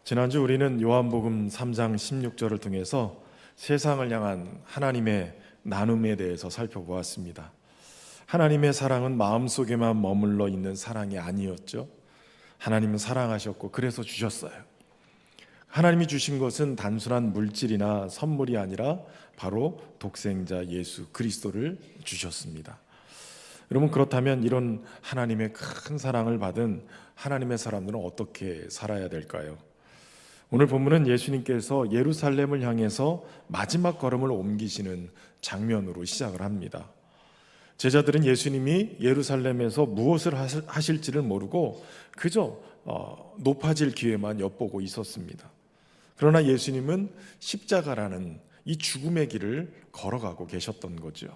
지난주 우리는 요한복음 3장 16절을 통해서 세상을 향한 하나님의 나눔에 대해서 살펴보았습니다. 하나님의 사랑은 마음속에만 머물러 있는 사랑이 아니었죠. 하나님은 사랑하셨고 그래서 주셨어요. 하나님이 주신 것은 단순한 물질이나 선물이 아니라 바로 독생자 예수 그리스도를 주셨습니다. 여러분, 그렇다면 이런 하나님의 큰 사랑을 받은 하나님의 사람들은 어떻게 살아야 될까요? 오늘 본문은 예수님께서 예루살렘을 향해서 마지막 걸음을 옮기시는 장면으로 시작을 합니다. 제자들은 예수님이 예루살렘에서 무엇을 하실지를 모르고 그저 높아질 기회만 엿보고 있었습니다. 그러나 예수님은 십자가라는 이 죽음의 길을 걸어가고 계셨던 거죠.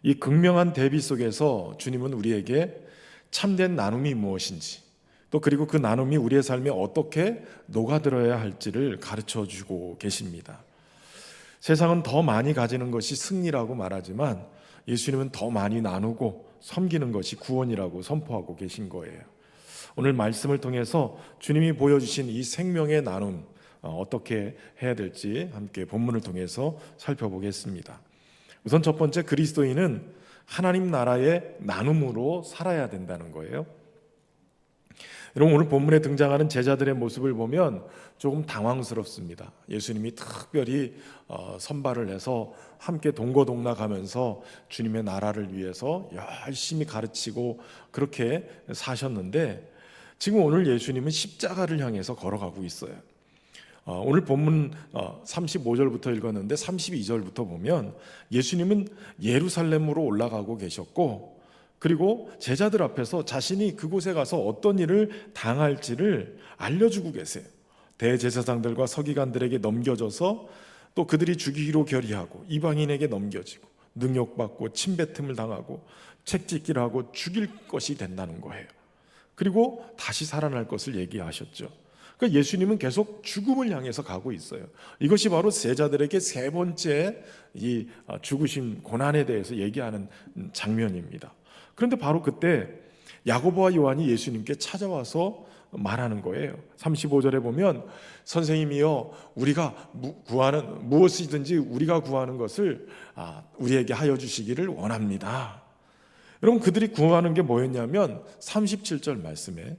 이 극명한 대비 속에서 주님은 우리에게 참된 나눔이 무엇인지, 또 그리고 그 나눔이 우리의 삶에 어떻게 녹아들어야 할지를 가르쳐주고 계십니다. 세상은 더 많이 가지는 것이 승리라고 말하지만 예수님은 더 많이 나누고 섬기는 것이 구원이라고 선포하고 계신 거예요. 오늘 말씀을 통해서 주님이 보여주신 이 생명의 나눔, 어떻게 해야 될지 함께 본문을 통해서 살펴보겠습니다. 우선 첫 번째, 그리스도인은 하나님 나라의 나눔으로 살아야 된다는 거예요. 여러분, 오늘 본문에 등장하는 제자들의 모습을 보면 조금 당황스럽습니다. 예수님이 특별히 선발을 해서 함께 동거동락하면서 주님의 나라를 위해서 열심히 가르치고 그렇게 사셨는데, 지금 오늘 예수님은 십자가를 향해서 걸어가고 있어요. 오늘 본문 35절부터 읽었는데 32절부터 보면 예수님은 예루살렘으로 올라가고 계셨고, 그리고 제자들 앞에서 자신이 그곳에 가서 어떤 일을 당할지를 알려주고 계세요. 대제사장들과 서기관들에게 넘겨져서 또 그들이 죽이기로 결의하고 이방인에게 넘겨지고 능욕받고 침뱉음을 당하고 책짓기를 하고 죽일 것이 된다는 거예요. 그리고 다시 살아날 것을 얘기하셨죠. 그러니까 예수님은 계속 죽음을 향해서 가고 있어요. 이것이 바로 제자들에게 세 번째 이 죽으심 고난에 대해서 얘기하는 장면입니다. 그런데 바로 그때 야고보와 요한이 예수님께 찾아와서 말하는 거예요. 35절에 보면 선생님이여, 우리가 구하는 무엇이든지 우리가 구하는 것을 우리에게 하여 주시기를 원합니다. 여러분, 그들이 구하는 게 뭐였냐면 37절 말씀에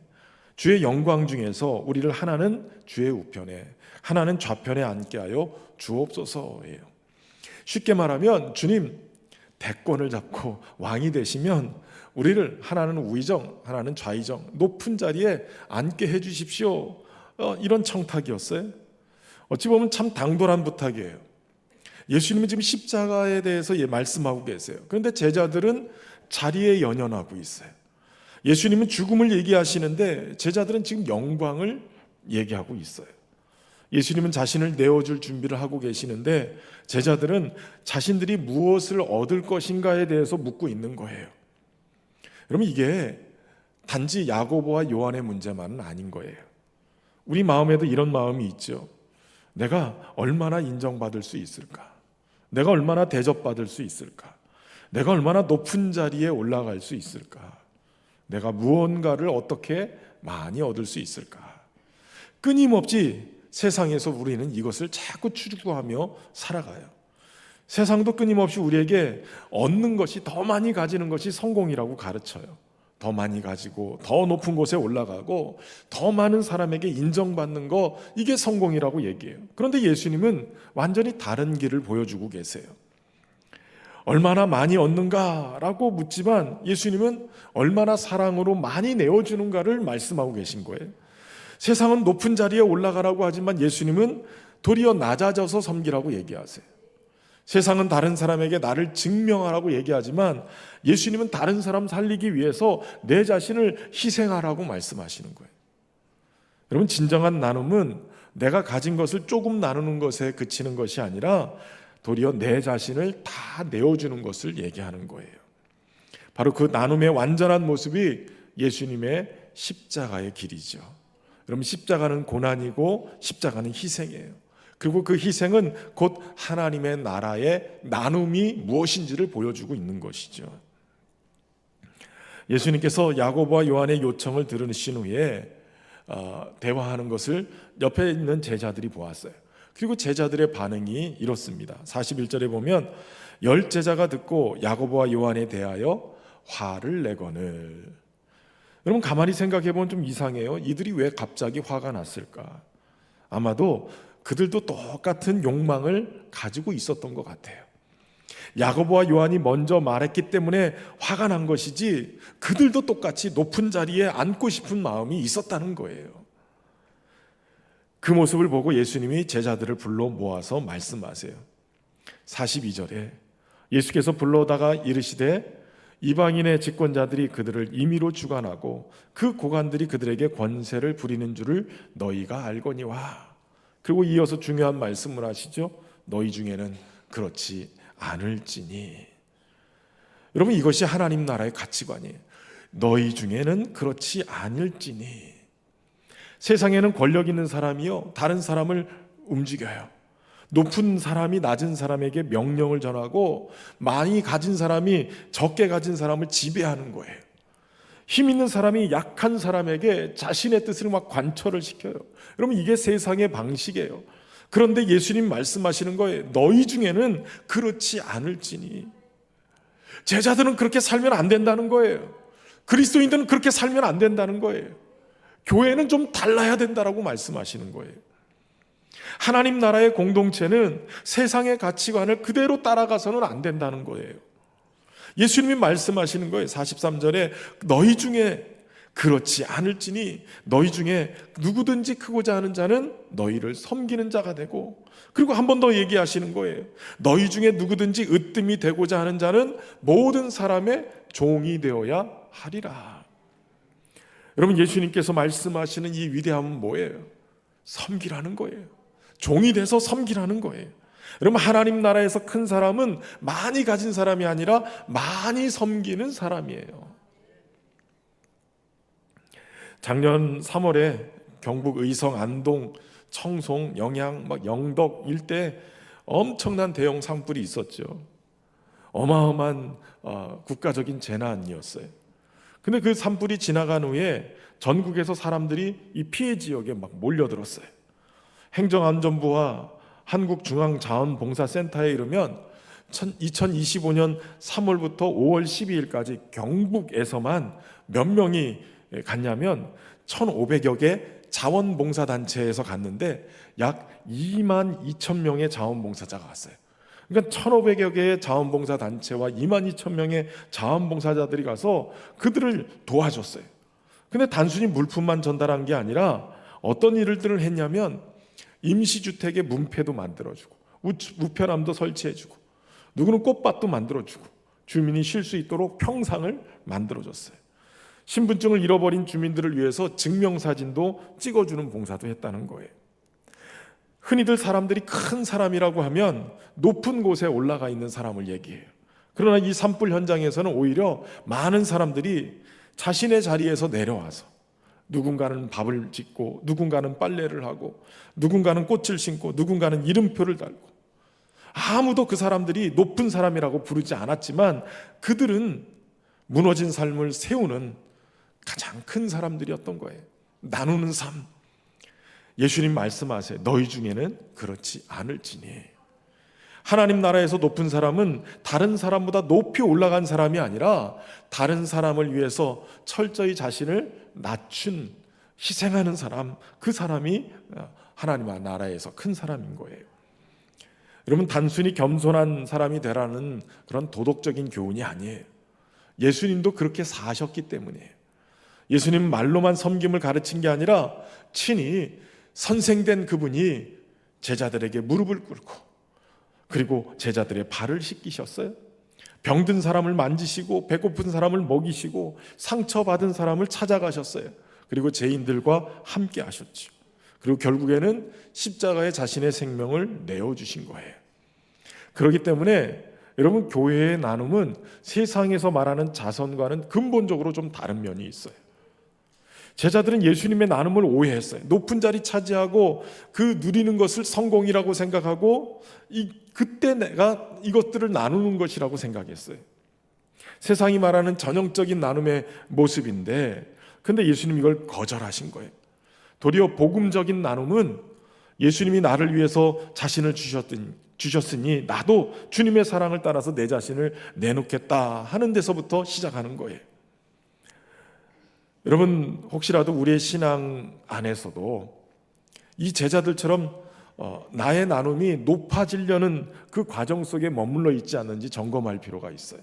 주의 영광 중에서 우리를 하나는 주의 우편에 하나는 좌편에 앉게 하여 주옵소서예요. 쉽게 말하면 주님 대권을 잡고 왕이 되시면 우리를 하나는 우의정, 하나는 좌의정, 높은 자리에 앉게 해주십시오. 이런 청탁이었어요. 어찌 보면 참 당돌한 부탁이에요. 예수님은 지금 십자가에 대해서 말씀하고 계세요. 그런데 제자들은 자리에 연연하고 있어요. 예수님은 죽음을 얘기하시는데 제자들은 지금 영광을 얘기하고 있어요. 예수님은 자신을 내어줄 준비를 하고 계시는데 제자들은 자신들이 무엇을 얻을 것인가에 대해서 묻고 있는 거예요. 여러분, 이게 단지 야고보와 요한의 문제만은 아닌 거예요. 우리 마음에도 이런 마음이 있죠. 내가 얼마나 인정받을 수 있을까? 내가 얼마나 대접받을 수 있을까? 내가 얼마나 높은 자리에 올라갈 수 있을까? 내가 무언가를 어떻게 많이 얻을 수 있을까? 끊임없이 세상에서 우리는 이것을 자꾸 추구하며 살아가요. 세상도 끊임없이 우리에게 얻는 것이, 더 많이 가지는 것이 성공이라고 가르쳐요. 더 많이 가지고 더 높은 곳에 올라가고 더 많은 사람에게 인정받는 거, 이게 성공이라고 얘기해요. 그런데 예수님은 완전히 다른 길을 보여주고 계세요. 얼마나 많이 얻는가라고 묻지만 예수님은 얼마나 사랑으로 많이 내어주는가를 말씀하고 계신 거예요. 세상은 높은 자리에 올라가라고 하지만 예수님은 도리어 낮아져서 섬기라고 얘기하세요. 세상은 다른 사람에게 나를 증명하라고 얘기하지만 예수님은 다른 사람 살리기 위해서 내 자신을 희생하라고 말씀하시는 거예요. 여러분, 진정한 나눔은 내가 가진 것을 조금 나누는 것에 그치는 것이 아니라 도리어 내 자신을 다 내어주는 것을 얘기하는 거예요. 바로 그 나눔의 완전한 모습이 예수님의 십자가의 길이죠. 여러분, 십자가는 고난이고 십자가는 희생이에요. 그리고 그 희생은 곧 하나님의 나라의 나눔이 무엇인지를 보여주고 있는 것이죠. 예수님께서 야고보와 요한의 요청을 들으신 후에 대화하는 것을 옆에 있는 제자들이 보았어요. 그리고 제자들의 반응이 이렇습니다. 41절에 보면 열 제자가 듣고 야고보와 요한에 대하여 화를 내거늘. 여러분 가만히 생각해보면 좀 이상해요. 이들이 왜 갑자기 화가 났을까? 아마도 그들도 똑같은 욕망을 가지고 있었던 것 같아요. 야고보와 요한이 먼저 말했기 때문에 화가 난 것이지 그들도 똑같이 높은 자리에 앉고 싶은 마음이 있었다는 거예요. 그 모습을 보고 예수님이 제자들을 불러 모아서 말씀하세요. 42절에 예수께서 불러다가 이르시되 이방인의 집권자들이 그들을 임의로 주관하고 그 고관들이 그들에게 권세를 부리는 줄을 너희가 알거니와. 그리고 이어서 중요한 말씀을 하시죠. 너희 중에는 그렇지 않을지니. 여러분 이것이 하나님 나라의 가치관이에요. 너희 중에는 그렇지 않을지니. 세상에는 권력 있는 사람이요 다른 사람을 움직여요. 높은 사람이 낮은 사람에게 명령을 전하고 많이 가진 사람이 적게 가진 사람을 지배하는 거예요. 힘 있는 사람이 약한 사람에게 자신의 뜻을 막 관철을 시켜요. 여러분 이게 세상의 방식이에요. 그런데 예수님 말씀하시는 거예요. 너희 중에는 그렇지 않을지니. 제자들은 그렇게 살면 안 된다는 거예요. 그리스도인들은 그렇게 살면 안 된다는 거예요. 교회는 좀 달라야 된다라고 말씀하시는 거예요. 하나님 나라의 공동체는 세상의 가치관을 그대로 따라가서는 안 된다는 거예요. 예수님이 말씀하시는 거예요. 43절에 너희 중에 그렇지 않을지니 너희 중에 누구든지 크고자 하는 자는 너희를 섬기는 자가 되고, 그리고 한 번 더 얘기하시는 거예요. 너희 중에 누구든지 으뜸이 되고자 하는 자는 모든 사람의 종이 되어야 하리라. 여러분 예수님께서 말씀하시는 이 위대함은 뭐예요? 섬기라는 거예요. 종이 돼서 섬기라는 거예요. 여러분 하나님 나라에서 큰 사람은 많이 가진 사람이 아니라 많이 섬기는 사람이에요. 작년 3월에 경북 의성, 안동, 청송, 영양, 영덕 일대 엄청난 대형 산불이 있었죠. 어마어마한 국가적인 재난이었어요. 근데 그 산불이 지나간 후에 전국에서 사람들이 이 피해 지역에 막 몰려들었어요. 행정안전부와 한국중앙자원봉사센터에 이르면 2025년 3월부터 5월 12일까지 경북에서만 몇 명이 갔냐면 1,500여 개 자원봉사단체에서 갔는데 약 2만 2천 명의 자원봉사자가 갔어요. 그러니까 1,500여 개의 자원봉사단체와 2만 2천 명의 자원봉사자들이 가서 그들을 도와줬어요. 근데 단순히 물품만 전달한 게 아니라 어떤 일들을 했냐면 임시주택의 문패도 만들어주고 우편함도 설치해주고 누구는 꽃밭도 만들어주고 주민이 쉴 수 있도록 평상을 만들어줬어요. 신분증을 잃어버린 주민들을 위해서 증명사진도 찍어주는 봉사도 했다는 거예요. 흔히들 사람들이 큰 사람이라고 하면 높은 곳에 올라가 있는 사람을 얘기해요. 그러나 이 산불 현장에서는 오히려 많은 사람들이 자신의 자리에서 내려와서 누군가는 밥을 짓고 누군가는 빨래를 하고 누군가는 꽃을 심고 누군가는 이름표를 달고, 아무도 그 사람들이 높은 사람이라고 부르지 않았지만 그들은 무너진 삶을 세우는 가장 큰 사람들이었던 거예요. 나누는 삶. 예수님 말씀하세요. 너희 중에는 그렇지 않을지니. 하나님 나라에서 높은 사람은 다른 사람보다 높이 올라간 사람이 아니라 다른 사람을 위해서 철저히 자신을 낮춘, 희생하는 사람, 그 사람이 하나님 나라에서 큰 사람인 거예요. 여러분 단순히 겸손한 사람이 되라는 그런 도덕적인 교훈이 아니에요. 예수님도 그렇게 사셨기 때문이에요. 예수님 말로만 섬김을 가르친 게 아니라 친히 선생된 그분이 제자들에게 무릎을 꿇고 그리고 제자들의 발을 씻기셨어요. 병든 사람을 만지시고 배고픈 사람을 먹이시고 상처받은 사람을 찾아가셨어요. 그리고 죄인들과 함께 하셨죠. 그리고 결국에는 십자가에 자신의 생명을 내어주신 거예요. 그렇기 때문에 여러분 교회의 나눔은 세상에서 말하는 자선과는 근본적으로 좀 다른 면이 있어요. 제자들은 예수님의 나눔을 오해했어요. 높은 자리 차지하고 그 누리는 것을 성공이라고 생각하고 그때 내가 이것들을 나누는 것이라고 생각했어요. 세상이 말하는 전형적인 나눔의 모습인데 근데 예수님 이걸 거절하신 거예요. 도리어 복음적인 나눔은 예수님이 나를 위해서 자신을 주셨으니 나도 주님의 사랑을 따라서 내 자신을 내놓겠다 하는 데서부터 시작하는 거예요. 여러분, 혹시라도 우리의 신앙 안에서도 이 제자들처럼 나의 나눔이 높아지려는 그 과정 속에 머물러 있지 않는지 점검할 필요가 있어요.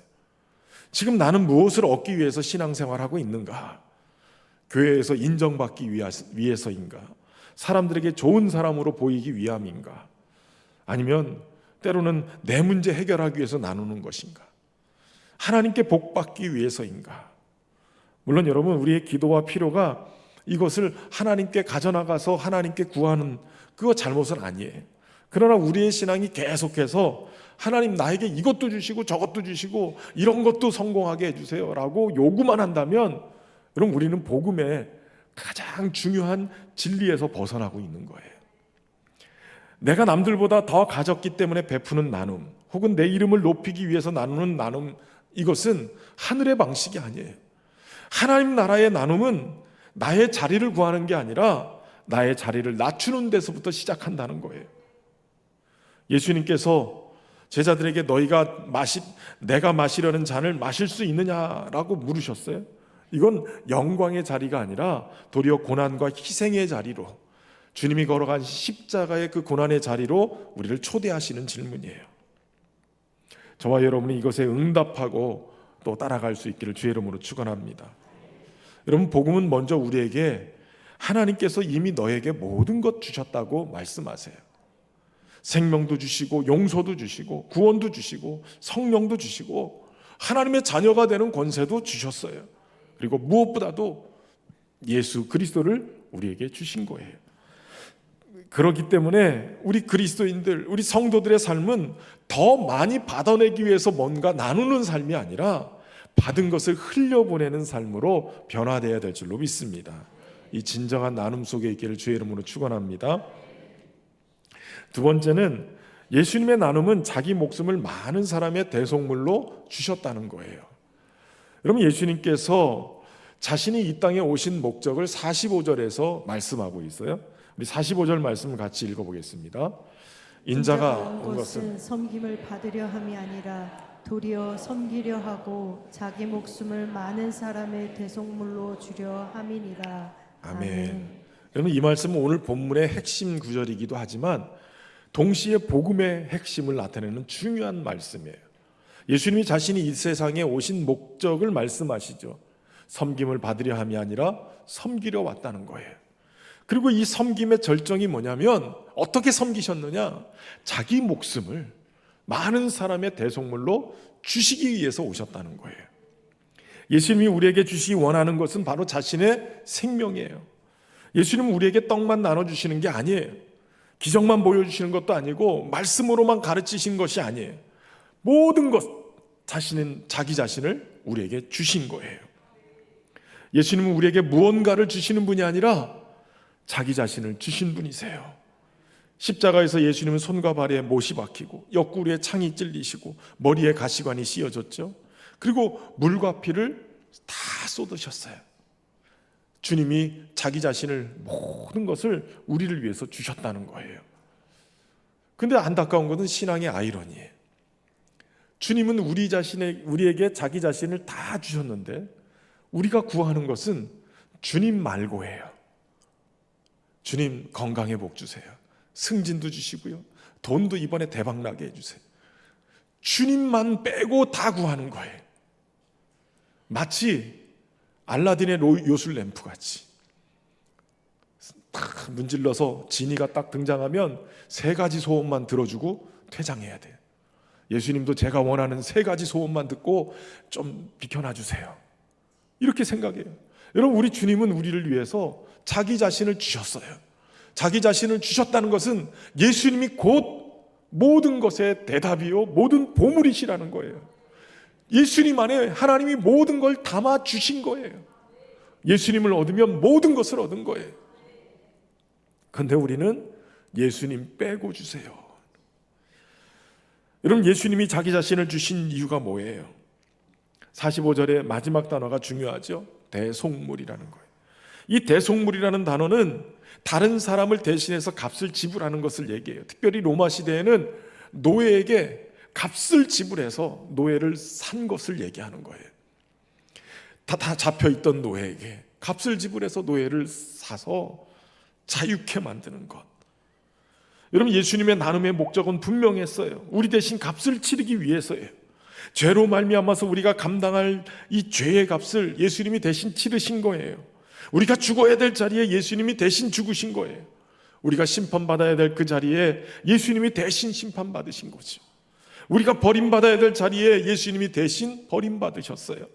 지금 나는 무엇을 얻기 위해서 신앙생활하고 있는가? 교회에서 인정받기 위해서인가? 사람들에게 좋은 사람으로 보이기 위함인가? 아니면 때로는 내 문제 해결하기 위해서 나누는 것인가? 하나님께 복받기 위해서인가? 물론 여러분, 우리의 기도와 필요가 이것을 하나님께 가져나가서 하나님께 구하는 그거 잘못은 아니에요. 그러나 우리의 신앙이 계속해서 하나님 나에게 이것도 주시고 저것도 주시고 이런 것도 성공하게 해주세요 라고 요구만 한다면 여러분, 우리는 복음의 가장 중요한 진리에서 벗어나고 있는 거예요. 내가 남들보다 더 가졌기 때문에 베푸는 나눔, 혹은 내 이름을 높이기 위해서 나누는 나눔, 이것은 하늘의 방식이 아니에요. 하나님 나라의 나눔은 나의 자리를 구하는 게 아니라 나의 자리를 낮추는 데서부터 시작한다는 거예요. 예수님께서 제자들에게 내가 마시려는 잔을 마실 수 있느냐라고 물으셨어요. 이건 영광의 자리가 아니라 도리어 고난과 희생의 자리로, 주님이 걸어간 십자가의 그 고난의 자리로 우리를 초대하시는 질문이에요. 저와 여러분이 이것에 응답하고 또 따라갈 수 있기를 주의 이름으로 축원합니다. 여러분, 복음은 먼저 우리에게 하나님께서 이미 너에게 모든 것 주셨다고 말씀하세요. 생명도 주시고 용서도 주시고 구원도 주시고 성령도 주시고 하나님의 자녀가 되는 권세도 주셨어요. 그리고 무엇보다도 예수 그리스도를 우리에게 주신 거예요. 그렇기 때문에 우리 그리스도인들, 우리 성도들의 삶은 더 많이 받아내기 위해서 뭔가 나누는 삶이 아니라 받은 것을 흘려보내는 삶으로 변화되어야 될 줄로 믿습니다. 이 진정한 나눔 속에 있기를 주의 이름으로 축원합니다. 두 번째는 예수님의 나눔은 자기 목숨을 많은 사람의 대속물로 주셨다는 거예요. 여러분, 예수님께서 자신이 이 땅에 오신 목적을 45절에서 말씀하고 있어요. 우리 45절 말씀을 같이 읽어보겠습니다. 인자가 온 것은 섬김을 받으려 함이 아니라 도리어 섬기려 하고 자기 목숨을 많은 사람의 대속물로 주려 함이니라. 아멘. 여러분, 이 말씀은 오늘 본문의 핵심 구절이기도 하지만 동시에 복음의 핵심을 나타내는 중요한 말씀이에요. 예수님이 자신이 이 세상에 오신 목적을 말씀하시죠. 섬김을 받으려 함이 아니라 섬기려 왔다는 거예요. 그리고 이 섬김의 절정이 뭐냐면 어떻게 섬기셨느냐? 자기 목숨을 많은 사람의 대속물로 주시기 위해서 오셨다는 거예요. 예수님이 우리에게 주시기 원하는 것은 바로 자신의 생명이에요. 예수님은 우리에게 떡만 나눠주시는 게 아니에요. 기적만 보여주시는 것도 아니고 말씀으로만 가르치신 것이 아니에요. 모든 것, 자기 자신을 우리에게 주신 거예요. 예수님은 우리에게 무언가를 주시는 분이 아니라 자기 자신을 주신 분이세요. 십자가에서 예수님은 손과 발에 못이 박히고 옆구리에 창이 찔리시고 머리에 가시관이 씌어졌죠. 그리고 물과 피를 다 쏟으셨어요. 주님이 자기 자신을 모든 것을 우리를 위해서 주셨다는 거예요. 근데 안타까운 것은 신앙의 아이러니예요. 주님은 우리에게 자기 자신을 다 주셨는데 우리가 구하는 것은 주님 말고예요. 주님 건강의 복 주세요. 승진도 주시고요. 돈도 이번에 대박나게 해주세요. 주님만 빼고 다 구하는 거예요. 마치 알라딘의 요술 램프 같이 딱 문질러서 지니가 딱 등장하면 3가지 소원만 들어주고 퇴장해야 돼요. 예수님도 제가 원하는 3가지 소원만 듣고 좀 비켜놔 주세요. 이렇게 생각해요. 여러분, 우리 주님은 우리를 위해서 자기 자신을 주셨어요. 자기 자신을 주셨다는 것은 예수님이 곧 모든 것의 대답이요 모든 보물이시라는 거예요. 예수님 안에 하나님이 모든 걸 담아 주신 거예요. 예수님을 얻으면 모든 것을 얻은 거예요. 그런데 우리는 예수님 빼고 주세요. 여러분, 예수님이 자기 자신을 주신 이유가 뭐예요? 45절의 마지막 단어가 중요하죠. 대속물이라는 거예요. 이 대속물이라는 단어는 다른 사람을 대신해서 값을 지불하는 것을 얘기해요. 특별히 로마 시대에는 노예에게 값을 지불해서 노예를 산 것을 얘기하는 거예요. 다 잡혀있던 노예에게 값을 지불해서 노예를 사서 자유케 만드는 것. 여러분, 예수님의 나눔의 목적은 분명했어요. 우리 대신 값을 치르기 위해서예요. 죄로 말미암아서 우리가 감당할 이 죄의 값을 예수님이 대신 치르신 거예요. 우리가 죽어야 될 자리에 예수님이 대신 죽으신 거예요. 우리가 심판받아야 될 그 자리에 예수님이 대신 심판받으신 거죠. 우리가 버림받아야 될 자리에 예수님이 대신 버림받으셨어요.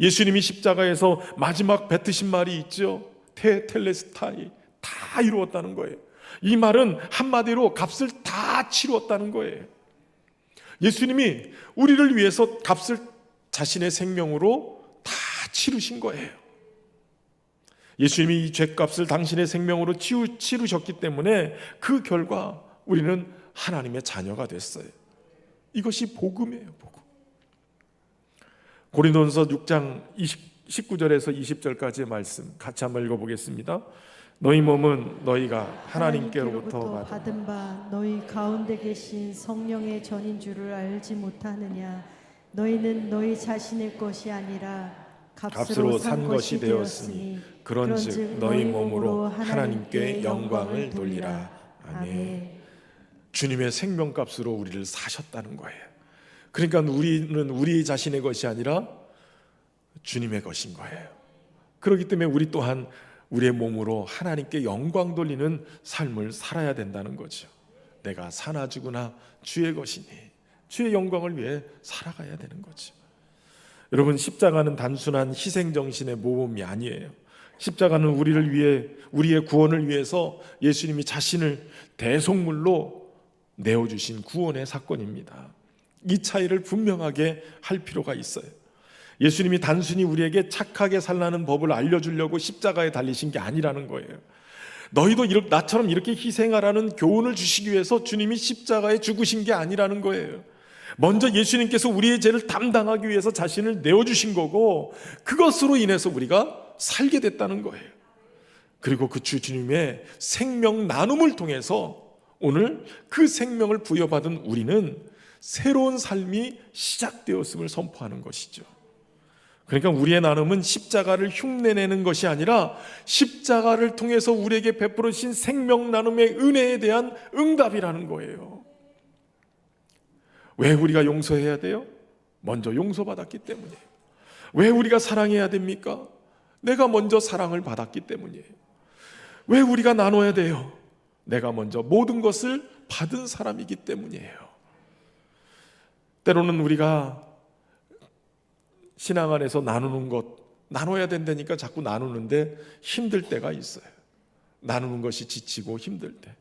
예수님이 십자가에서 마지막 뱉으신 말이 있죠. 테텔레스타이, 다 이루었다는 거예요. 이 말은 한마디로 값을 다 치루었다는 거예요. 예수님이 우리를 위해서 값을 자신의 생명으로 다 치르신 거예요. 예수님이 이 죄값을 당신의 생명으로 치르셨기 때문에 그 결과 우리는 하나님의 자녀가 됐어요. 이것이 복음이에요, 복음. 고린도전서 6장 19절에서 20절까지의 말씀 같이 한번 읽어보겠습니다. 너희 몸은 너희가 하나님께로부터 받은 바 너희 가운데 계신 성령의 전인 줄을 알지 못하느냐. 너희는 너희 자신의 것이 아니라 값으로 산 것이 되었으니 그런즉 너희 몸으로 하나님께 영광을 돌리라. 아멘. 주님의 생명값으로 우리를 사셨다는 거예요. 그러니까 우리는 우리 자신의 것이 아니라 주님의 것인 거예요. 그렇기 때문에 우리 또한 우리의 몸으로 하나님께 영광 돌리는 삶을 살아야 된다는 거죠. 내가 사나 죽으나 주의 것이니 주의 영광을 위해 살아가야 되는 거죠. 여러분, 십자가는 단순한 희생정신의 모범이 아니에요. 십자가는 우리를 위해, 우리의 구원을 위해서 예수님이 자신을 대속물로 내어주신 구원의 사건입니다. 이 차이를 분명하게 할 필요가 있어요. 예수님이 단순히 우리에게 착하게 살라는 법을 알려주려고 십자가에 달리신 게 아니라는 거예요. 너희도 나처럼 이렇게 희생하라는 교훈을 주시기 위해서 주님이 십자가에 죽으신 게 아니라는 거예요. 먼저 예수님께서 우리의 죄를 담당하기 위해서 자신을 내어주신 거고, 그것으로 인해서 우리가 살게 됐다는 거예요. 그리고 그 주님의 생명 나눔을 통해서 오늘 그 생명을 부여받은 우리는 새로운 삶이 시작되었음을 선포하는 것이죠. 그러니까 우리의 나눔은 십자가를 흉내내는 것이 아니라 십자가를 통해서 우리에게 베풀어 주신 생명 나눔의 은혜에 대한 응답이라는 거예요. 왜 우리가 용서해야 돼요? 먼저 용서받았기 때문이에요. 왜 우리가 사랑해야 됩니까? 내가 먼저 사랑을 받았기 때문이에요. 왜 우리가 나눠야 돼요? 내가 먼저 모든 것을 받은 사람이기 때문이에요. 때로는 우리가 신앙 안에서 나누는 것, 나눠야 된다니까 자꾸 나누는데 힘들 때가 있어요. 나누는 것이 지치고 힘들 때,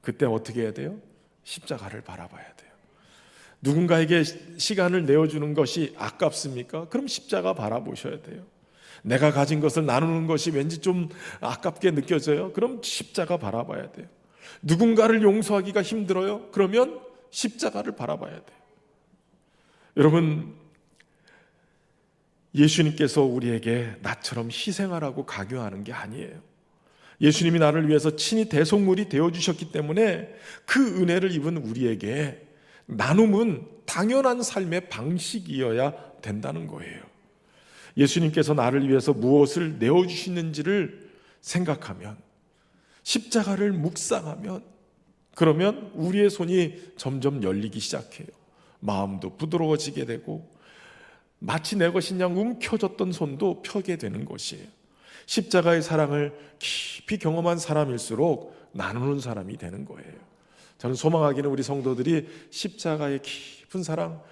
그때 어떻게 해야 돼요? 십자가를 바라봐야 돼요. 누군가에게 시간을 내어주는 것이 아깝습니까? 그럼 십자가 바라보셔야 돼요. 내가 가진 것을 나누는 것이 왠지 좀 아깝게 느껴져요? 그럼 십자가 바라봐야 돼요. 누군가를 용서하기가 힘들어요? 그러면 십자가를 바라봐야 돼요. 여러분, 예수님께서 우리에게 나처럼 희생하라고 강요하는 게 아니에요. 예수님이 나를 위해서 친히 대속물이 되어주셨기 때문에 그 은혜를 입은 우리에게 나눔은 당연한 삶의 방식이어야 된다는 거예요. 예수님께서 나를 위해서 무엇을 내어주시는지를 생각하면, 십자가를 묵상하면, 그러면 우리의 손이 점점 열리기 시작해요. 마음도 부드러워지게 되고 마치 내 것인 양 움켜졌던 손도 펴게 되는 것이에요. 십자가의 사랑을 깊이 경험한 사람일수록 나누는 사람이 되는 거예요. 저는 소망하기는 우리 성도들이 십자가의 깊은 사랑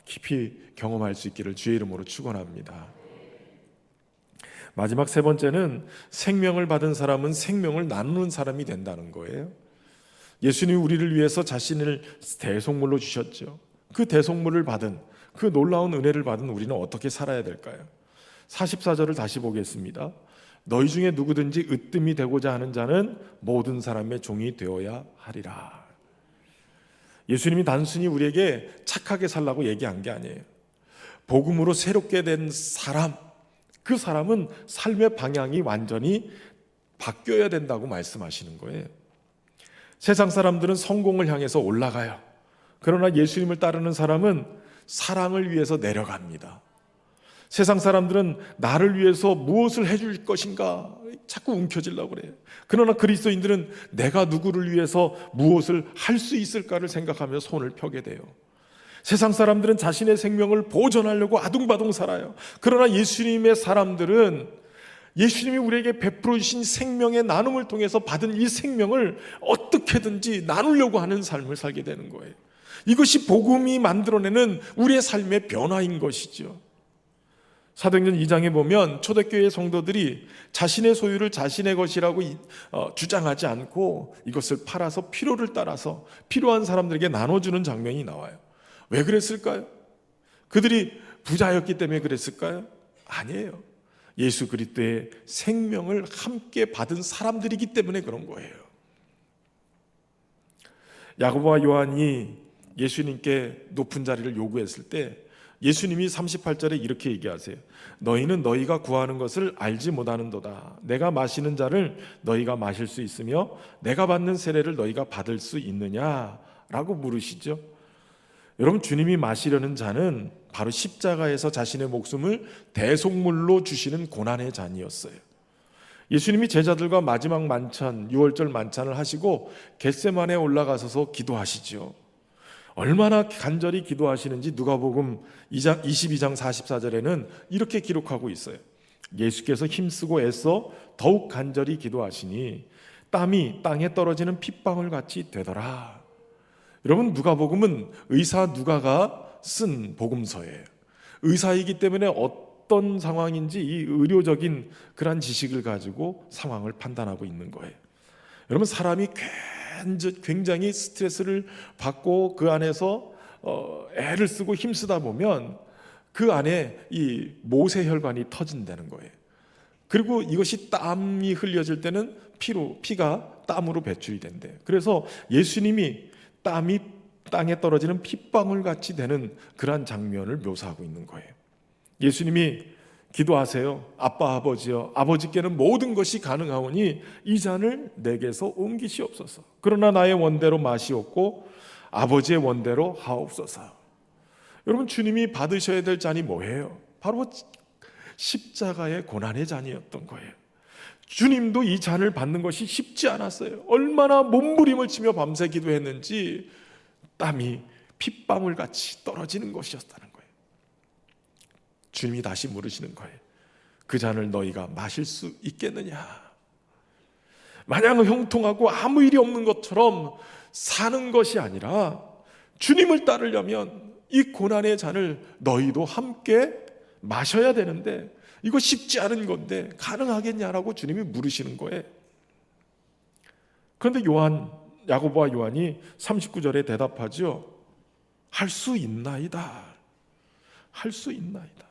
깊이 경험할 수 있기를 주의 이름으로 축원합니다. 마지막 세 번째는 생명을 받은 사람은 생명을 나누는 사람이 된다는 거예요. 예수님이 우리를 위해서 자신을 대속물로 주셨죠. 그 대속물을 받은, 그 놀라운 은혜를 받은 우리는 어떻게 살아야 될까요? 44절을 다시 보겠습니다. 너희 중에 누구든지 으뜸이 되고자 하는 자는 모든 사람의 종이 되어야 하리라. 예수님이 단순히 우리에게 착하게 살라고 얘기한 게 아니에요. 복음으로 새롭게 된 사람, 그 사람은 삶의 방향이 완전히 바뀌어야 된다고 말씀하시는 거예요. 세상 사람들은 성공을 향해서 올라가요. 그러나 예수님을 따르는 사람은 사랑을 위해서 내려갑니다. 세상 사람들은 나를 위해서 무엇을 해줄 것인가 자꾸 움켜쥐려고 그래요. 그러나 그리스도인들은 내가 누구를 위해서 무엇을 할 수 있을까를 생각하며 손을 펴게 돼요. 세상 사람들은 자신의 생명을 보존하려고 아둥바둥 살아요. 그러나 예수님의 사람들은 예수님이 우리에게 베풀어 주신 생명의 나눔을 통해서 받은 이 생명을 어떻게든지 나누려고 하는 삶을 살게 되는 거예요. 이것이 복음이 만들어내는 우리의 삶의 변화인 것이죠. 사도행전 2장에 보면 초대교회 성도들이 자신의 소유를 자신의 것이라고 주장하지 않고 이것을 팔아서 필요를 따라서 필요한 사람들에게 나눠주는 장면이 나와요. 왜 그랬을까요? 그들이 부자였기 때문에 그랬을까요? 아니에요. 예수 그리스도의 생명을 함께 받은 사람들이기 때문에 그런 거예요. 야고보와 요한이 예수님께 높은 자리를 요구했을 때 예수님이 38절에 이렇게 얘기하세요. 너희는 너희가 구하는 것을 알지 못하는도다. 내가 마시는 자를 너희가 마실 수 있으며 내가 받는 세례를 너희가 받을 수 있느냐라고 물으시죠. 여러분, 주님이 마시려는 잔은 바로 십자가에서 자신의 목숨을 대속물로 주시는 고난의 잔이었어요. 예수님이 제자들과 마지막 만찬, 6월절 만찬을 하시고 겟세마네에 올라가셔서 기도하시죠. 얼마나 간절히 기도하시는지 누가복음 22장 44절에는 이렇게 기록하고 있어요. 예수께서 힘쓰고 애써 더욱 간절히 기도하시니 땀이 땅에 떨어지는 핏방울 같이 되더라. 여러분, 누가복음은 의사 누가가 쓴 복음서예요. 의사이기 때문에 어떤 상황인지 이 의료적인 그런 지식을 가지고 상황을 판단하고 있는 거예요. 여러분, 사람이 굉장히 스트레스를 받고 그 안에서 애를 쓰고 힘쓰다 보면 그 안에 이 모세혈관이 터진다는 거예요. 그리고 이것이 땀이 흘려질 때는 피가 땀으로 배출이 된대요. 그래서 예수님이 땀이 땅에 떨어지는 핏방울 같이 되는 그러한 장면을 묘사하고 있는 거예요. 예수님이 기도하세요. 아빠 아버지여, 아버지께는 모든 것이 가능하오니 이 잔을 내게서 옮기시옵소서. 그러나 나의 원대로 마시옵고 아버지의 원대로 하옵소서. 여러분, 주님이 받으셔야 될 잔이 뭐예요? 바로 십자가의 고난의 잔이었던 거예요. 주님도 이 잔을 받는 것이 쉽지 않았어요. 얼마나 몸부림을 치며 밤새 기도했는지 땀이 핏방울같이 떨어지는 것이었다는 거예요. 주님이 다시 물으시는 거예요. 그 잔을 너희가 마실 수 있겠느냐? 마냥 형통하고 아무 일이 없는 것처럼 사는 것이 아니라 주님을 따르려면 이 고난의 잔을 너희도 함께 마셔야 되는데 이거 쉽지 않은 건데 가능하겠냐라고 주님이 물으시는 거예요. 그런데 야고보와 요한이 39절에 대답하죠. 할 수 있나이다. 할 수 있나이다.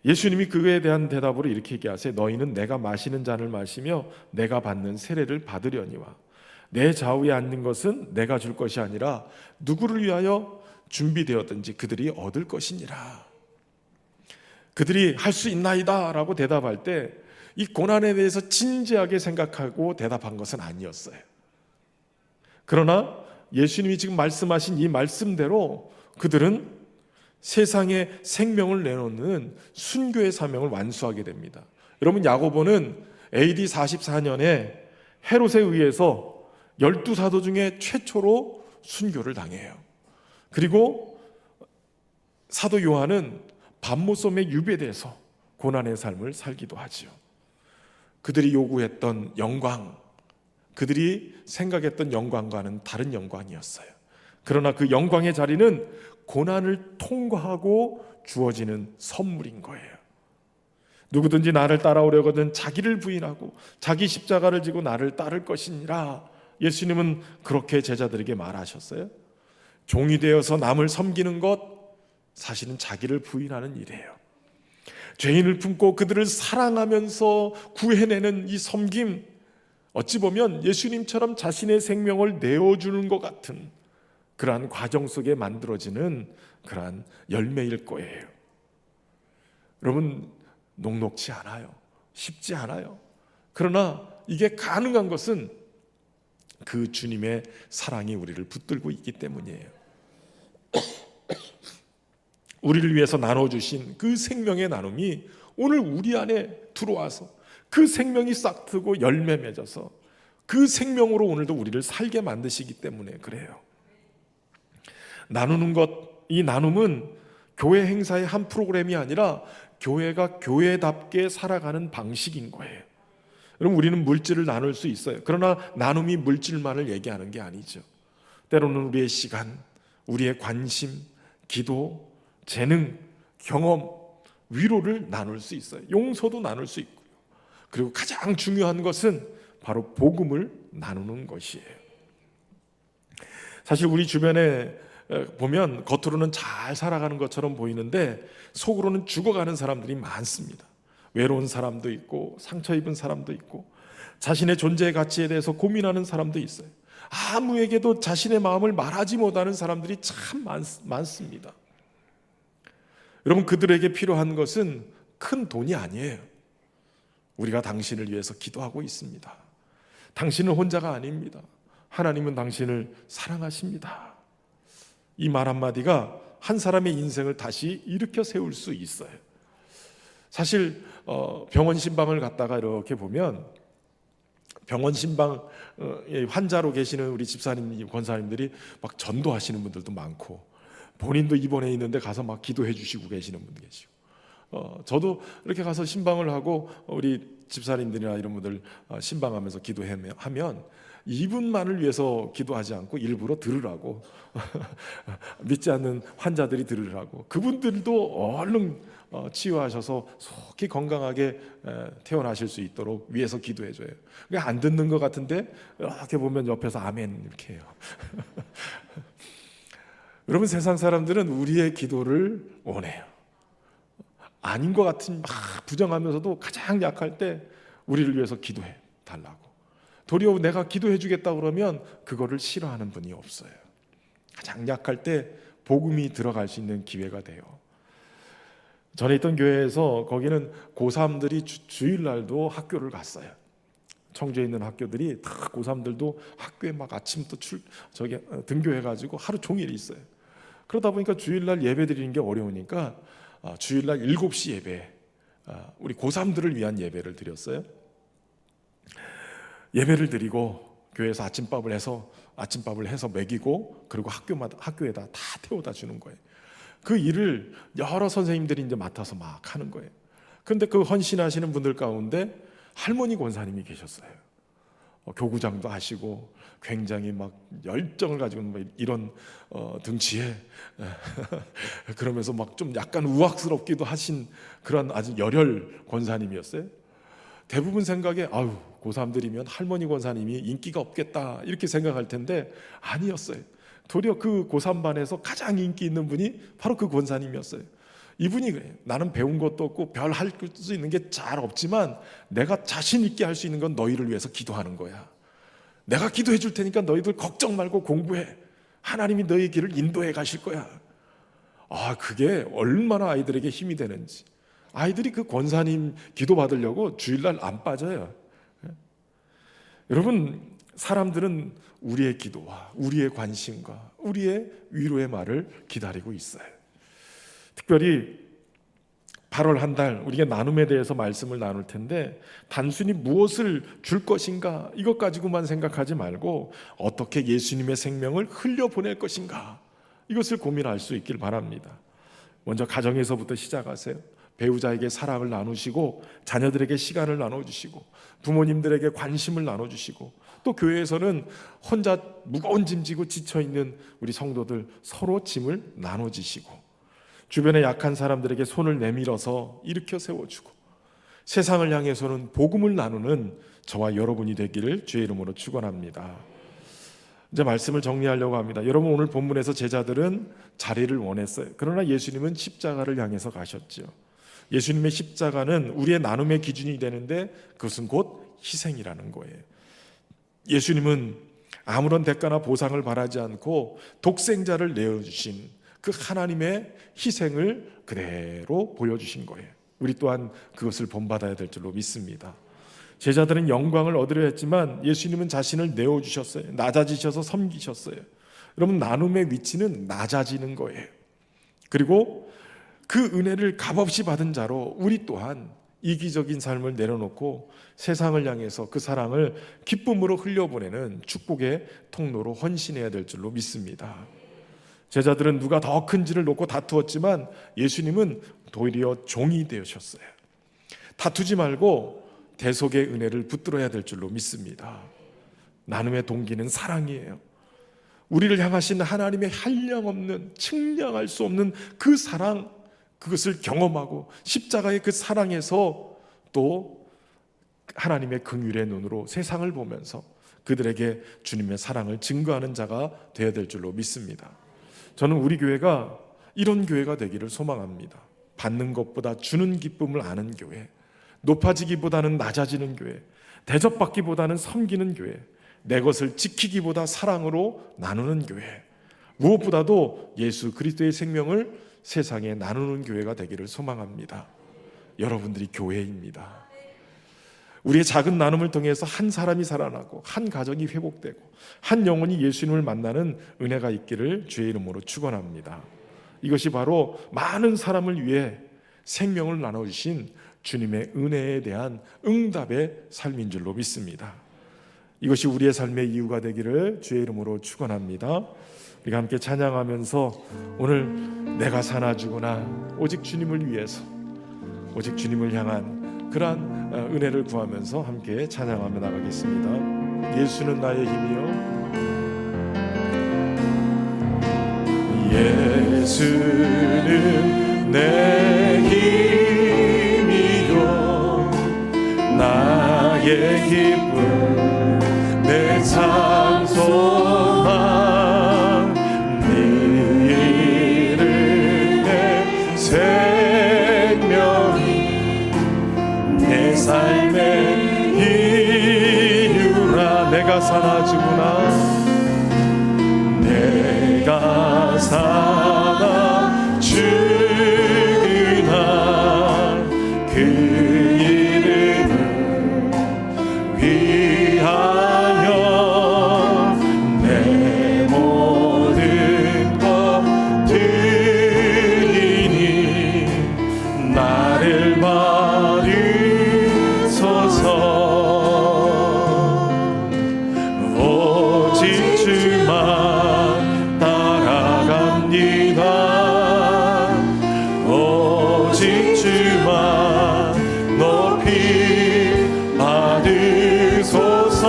예수님이 그에 대한 대답으로 이렇게 얘기하세요. 너희는 내가 마시는 잔을 마시며 내가 받는 세례를 받으려니와 내 좌우에 앉는 것은 내가 줄 것이 아니라 누구를 위하여 준비되었든지 그들이 얻을 것이니라. 그들이 할 수 있나이다 라고 대답할 때 이 고난에 대해서 진지하게 생각하고 대답한 것은 아니었어요. 그러나 예수님이 지금 말씀하신 이 말씀대로 그들은 세상에 생명을 내놓는 순교의 사명을 완수하게 됩니다. 여러분, 야고보는 AD 44년에 헤롯에 의해서 12사도 중에 최초로 순교를 당해요. 그리고 사도 요한은 밤모섬에 유배돼서 고난의 삶을 살기도 하지요. 그들이 요구했던 영광, 그들이 생각했던 영광과는 다른 영광이었어요. 그러나 그 영광의 자리는 고난을 통과하고 주어지는 선물인 거예요. 누구든지 나를 따라오려거든 자기를 부인하고 자기 십자가를 지고 나를 따를 것이니라. 예수님은 그렇게 제자들에게 말하셨어요. 종이 되어서 남을 섬기는 것, 사실은 자기를 부인하는 일이에요. 죄인을 품고 그들을 사랑하면서 구해내는 이 섬김, 어찌 보면 예수님처럼 자신의 생명을 내어주는 것 같은 그러한 과정 속에 만들어지는 그러한 열매일 거예요. 여러분, 녹록지 않아요. 쉽지 않아요. 그러나 이게 가능한 것은 그 주님의 사랑이 우리를 붙들고 있기 때문이에요. 우리를 위해서 나눠주신 그 생명의 나눔이 오늘 우리 안에 들어와서 그 생명이 싹트고 열매 맺어서 그 생명으로 오늘도 우리를 살게 만드시기 때문에 그래요. 나누는 것, 이 나눔은 교회 행사의 한 프로그램이 아니라 교회가 교회답게 살아가는 방식인 거예요. 여러분, 우리는 물질을 나눌 수 있어요. 그러나 나눔이 물질만을 얘기하는 게 아니죠. 때로는 우리의 시간, 우리의 관심, 기도, 재능, 경험, 위로를 나눌 수 있어요. 용서도 나눌 수 있고요. 그리고 가장 중요한 것은 바로 복음을 나누는 것이에요. 사실 우리 주변에 보면 겉으로는 잘 살아가는 것처럼 보이는데 속으로는 죽어가는 사람들이 많습니다. 외로운 사람도 있고 상처 입은 사람도 있고 자신의 존재의 가치에 대해서 고민하는 사람도 있어요. 아무에게도 자신의 마음을 말하지 못하는 사람들이 참 많습니다. 여러분, 그들에게 필요한 것은 큰 돈이 아니에요. 우리가 당신을 위해서 기도하고 있습니다. 당신은 혼자가 아닙니다. 하나님은 당신을 사랑하십니다. 이 말 한마디가 한 사람의 인생을 다시 일으켜 세울 수 있어요. 사실 병원 신방을 갔다가 이렇게 보면 병원 신방 환자로 계시는 우리 집사님, 권사님들이 막 전도하시는 분들도 많고 본인도 입원해 있는데 가서 막 기도해 주시고 계시는 분도 계시고 저도 이렇게 가서 신방을 하고 우리 집사님들이나 이런 분들 신방하면서 기도하면 이분만을 위해서 기도하지 않고 일부러 들으라고 믿지 않는 환자들이 들으라고 그분들도 얼른 치유하셔서 속히 건강하게 태어나실 수 있도록 위해서 기도해줘요. 안 듣는 것 같은데 이렇게 보면 옆에서 아멘 이렇게 해요. 여러분, 세상 사람들은 우리의 기도를 원해요. 아닌 것 같은 막 부정하면서도 가장 약할 때 우리를 위해서 기도해 달라고. 도리어 내가 기도해 주겠다 그러면 그거를 싫어하는 분이 없어요. 가장 약할 때 복음이 들어갈 수 있는 기회가 돼요. 전에 있던 교회에서 거기는 고3들이 주일날도 학교를 갔어요. 청주에 있는 학교들이 다 고3들도 학교에 막 아침부터 등교해가지고 하루 종일 있어요. 그러다 보니까 주일날 예배 드리는 게 어려우니까 주일날 7시 예배, 우리 고3들을 위한 예배를 드렸어요. 예배를 드리고 교회에서 아침밥을 해서 먹이고 그리고 학교에다 다 태워다 주는 거예요. 그 일을 여러 선생님들이 이제 맡아서 막 하는 거예요. 그런데 그 헌신하시는 분들 가운데 할머니 권사님이 계셨어요. 교구장도 하시고 굉장히 막 열정을 가지고 막 이런 등치에 그러면서 막 좀 약간 우악스럽기도 하신 그런 아주 열혈 권사님이었어요. 대부분 생각에 아유 고3들이면 할머니 권사님이 인기가 없겠다 이렇게 생각할 텐데 아니었어요. 도리어 그 고3반에서 가장 인기 있는 분이 바로 그 권사님이었어요. 이분이 그래요. 나는 배운 것도 없고 별 할 수 있는 게 잘 없지만 내가 자신 있게 할 수 있는 건 너희를 위해서 기도하는 거야. 내가 기도해 줄 테니까 너희들 걱정 말고 공부해. 하나님이 너희 길을 인도해 가실 거야. 그게 얼마나 아이들에게 힘이 되는지. 아이들이 그 권사님 기도 받으려고 주일날 안 빠져요. 여러분, 사람들은 우리의 기도와 우리의 관심과 우리의 위로의 말을 기다리고 있어요. 특별히 8월 한 달 우리가 나눔에 대해서 말씀을 나눌 텐데 단순히 무엇을 줄 것인가 이것 가지고만 생각하지 말고 어떻게 예수님의 생명을 흘려보낼 것인가 이것을 고민할 수 있길 바랍니다. 먼저 가정에서부터 시작하세요. 배우자에게 사랑을 나누시고 자녀들에게 시간을 나눠주시고 부모님들에게 관심을 나눠주시고 또 교회에서는 혼자 무거운 짐 지고 지쳐있는 우리 성도들 서로 짐을 나눠주시고 주변에 약한 사람들에게 손을 내밀어서 일으켜 세워주고 세상을 향해서는 복음을 나누는 저와 여러분이 되기를 주의 이름으로 축원합니다. 이제 말씀을 정리하려고 합니다. 여러분, 오늘 본문에서 제자들은 자리를 원했어요. 그러나 예수님은 십자가를 향해서 가셨죠. 예수님의 십자가는 우리의 나눔의 기준이 되는데 그것은 곧 희생이라는 거예요. 예수님은 아무런 대가나 보상을 바라지 않고 독생자를 내어주신 그 하나님의 희생을 그대로 보여주신 거예요. 우리 또한 그것을 본받아야 될 줄로 믿습니다. 제자들은 영광을 얻으려 했지만 예수님은 자신을 내어주셨어요. 낮아지셔서 섬기셨어요. 여러분, 나눔의 위치는 낮아지는 거예요. 그리고 그 은혜를 값없이 받은 자로 우리 또한 이기적인 삶을 내려놓고 세상을 향해서 그 사랑을 기쁨으로 흘려보내는 축복의 통로로 헌신해야 될 줄로 믿습니다. 제자들은 누가 더 큰지를 놓고 다투었지만 예수님은 도리어 종이 되셨어요. 다투지 말고 대속의 은혜를 붙들어야 될 줄로 믿습니다. 나눔의 동기는 사랑이에요. 우리를 향하신 하나님의 한량없는, 측량할 수 없는 그 사랑, 그것을 경험하고 십자가의 그 사랑에서 또 하나님의 긍휼의 눈으로 세상을 보면서 그들에게 주님의 사랑을 증거하는 자가 되어야 될 줄로 믿습니다. 저는 우리 교회가 이런 교회가 되기를 소망합니다. 받는 것보다 주는 기쁨을 아는 교회, 높아지기보다는 낮아지는 교회, 대접받기보다는 섬기는 교회, 내 것을 지키기보다 사랑으로 나누는 교회, 무엇보다도 예수 그리스도의 생명을 세상에 나누는 교회가 되기를 소망합니다. 여러분들이 교회입니다. 우리의 작은 나눔을 통해서 한 사람이 살아나고 한 가정이 회복되고 한 영혼이 예수님을 만나는 은혜가 있기를 주의 이름으로 축원합니다. 이것이 바로 많은 사람을 위해 생명을 나눠주신 주님의 은혜에 대한 응답의 삶인 줄로 믿습니다. 이것이 우리의 삶의 이유가 되기를 주의 이름으로 축원합니다. 우리가 함께 찬양하면서 오늘 내가 사나 죽으나 오직 주님을 위해서, 오직 주님을 향한 그러한 은혜를 구하면서 함께 찬양하며 나가겠습니다. 예수는 나의 힘이요, 예수는 내 힘이요, 나의 기쁨, 내 찬송함, 네 이름 내 생명이, 내 삶의 이유라. 내가 사나 죽으나, 내가 사나 죽으나 그 이름을 위하여 내 모든 것 드리니 나를 받으소서. 오직 주만 따라갑니다. 오직 주만 높이 받으소서.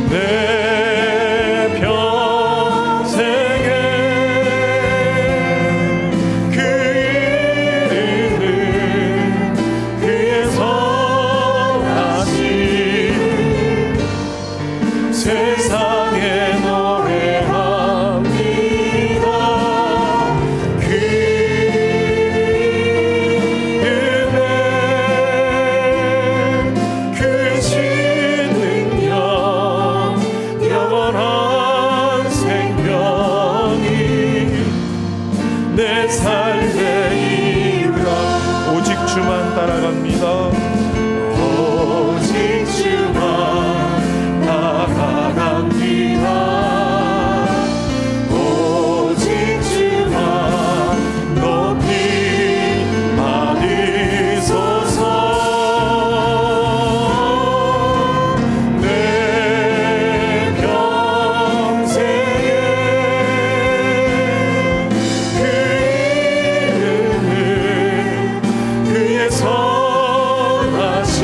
내 평생에 그 이름을 위해서 다시 세상에 노래합니다. 그 은혜, 그 신능력, 영원한 생명이 내 삶의 이유라. 오직 주만 따라갑니다. 오직 주만 따라갑니다. 오직 주만 높이 받으소서. 내 평생에 그 이름을 위해서 다시는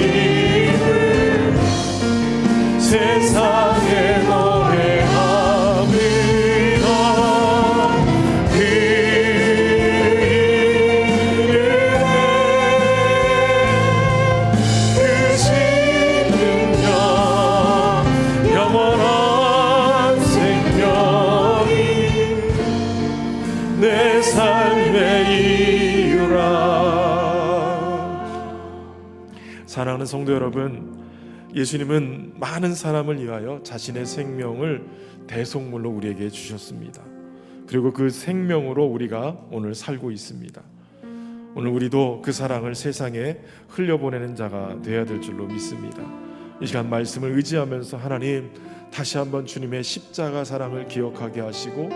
세상에 노래합니다. 그 이름에 그 신능력, 영원한 생명이 내 삶의 이유라. 사랑하는 성도 여러분, 예수님은 많은 사람을 위하여 자신의 생명을 대속물로 우리에게 주셨습니다. 그리고 그 생명으로 우리가 오늘 살고 있습니다. 오늘 우리도 그 사랑을 세상에 흘려보내는 자가 되어야 될 줄로 믿습니다. 이 시간 말씀을 의지하면서 하나님, 다시 한번 주님의 십자가 사랑을 기억하게 하시고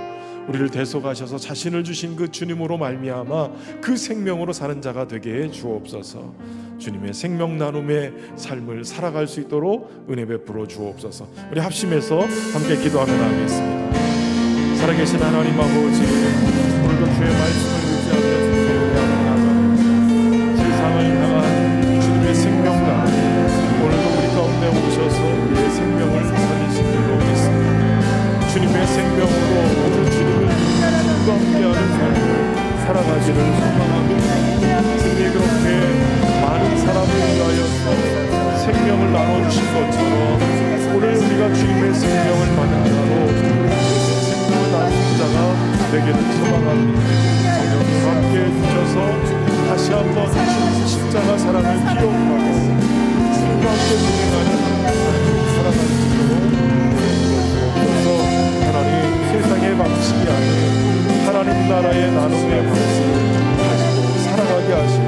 우리를 대속하셔서 자신을 주신 그 주님으로 말미암아 그 생명으로 사는 자가 되게 해 주옵소서. 주님의 생명 나눔의 삶을 살아갈 수 있도록 은혜 베풀어 주옵소서. 우리 합심해서 함께 기도하며 나가겠습니다. 살아계신 하나님 아버지, 오늘도 주의 말씀을 의지하며 주님의 은혜를 나가 세상을 향한 주님의 생명 나눔, 오늘도 우리 가운데 오셔서 우리의 생명을 살리신 줄로 믿습니다. 주님의 생명으로 오늘 주님을 주님과 함께하는 삶을 살아가기를 소망하고, 주님이 그렇게 많은 사람을 위하여 생명을 나눠주신 것처럼 오늘 우리가 주님의 생명을 받는 자로 생명을 나누는 자가 되기를 소망합니다. 성령님 함께해 주셔서 다시 한번 주님의 십자가 사랑을 기억하고 주님과 함께 동행하는 하나님 살아가는 줄로 그래서 하나님, 세상의 방식이 아닌 하나님 나라의 나눔의 방식을 가지고 살아가게 하시고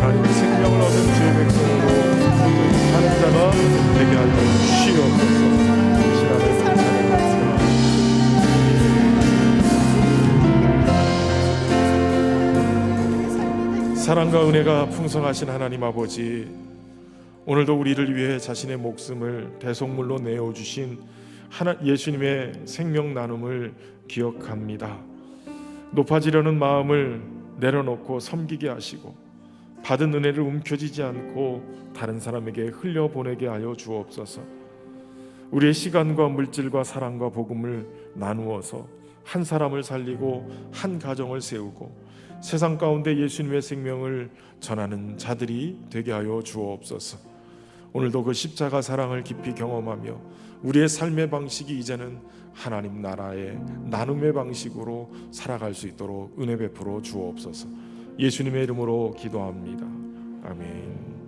하나님의 생명을 얻은 주의 백성으로 사는 자가 되게 하여 주시옵소서. 시간을 감사합니다. 사랑과 은혜가 풍성하신 하나님 아버지, 오늘도 우리를 위해 자신의 목숨을 대속물로 내어주신 예수님의 생명 나눔을 기억합니다. 높아지려는 마음을 내려놓고 섬기게 하시고 받은 은혜를 움켜쥐지 않고 다른 사람에게 흘려보내게 하여 주옵소서. 우리의 시간과 물질과 사랑과 복음을 나누어서 한 사람을 살리고 한 가정을 세우고 세상 가운데 예수님의 생명을 전하는 자들이 되게 하여 주옵소서. 오늘도 그 십자가 사랑을 깊이 경험하며 우리의 삶의 방식이 이제는 하나님 나라의 나눔의 방식으로 살아갈 수 있도록 은혜 베풀어 주옵소서. 예수님의 이름으로 기도합니다. 아멘.